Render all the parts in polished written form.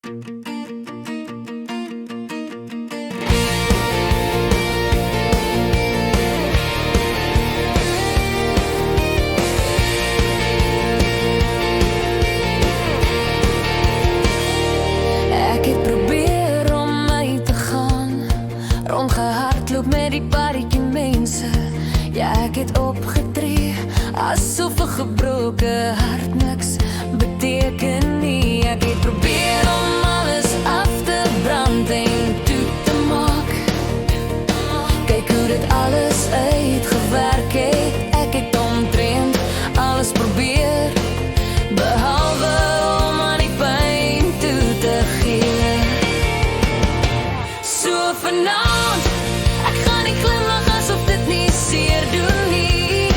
Ek het probeer om uit te gaan, rondgehardloop met die paartjie mense. Ja, ek het opgetree asof 'n gebroke hart niks beteken nie. Ek het probeer om alles af te brand en toe te maak. Kyk hoe dit alles uitgewerk het. Ek het omtrent alles probeer, behalwe om aan die pyn toe te gee. So vanaand, ek gaan nie glimlag asof dit nie seer doen nie.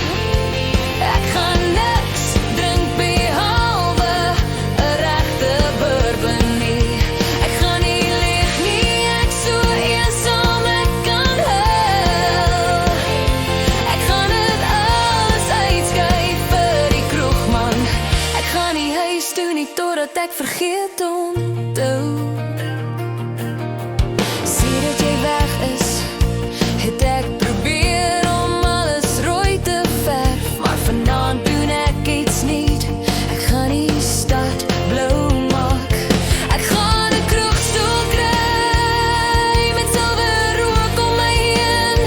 Ek gaan niks drink behalwe 'n regte bourbon nie. Ek gaan nie lieg nie, ek so eensaam ek kan huil. Ek gaan dit alles uitskuif vir die kroegman. Ek gaan nie huis toe nie totdat ek vergeet onthou. Sedert jy weg is, het ek probeer om alles rooi te verf, maar vanaand doen ek iets niet. Ek gaan die stad blou maak. Ek gaan 'n kroegstoel kry met silwer rook om my heen.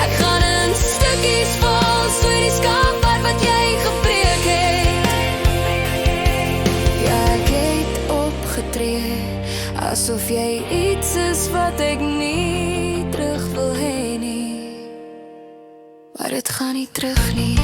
Ek gaan in stukkies val so die skaappad wat jy gebreek het. Ja, ek het opgetree asof jy iets is wat ek nie terug wil hê nie. Maar dit gaan nie terug nie.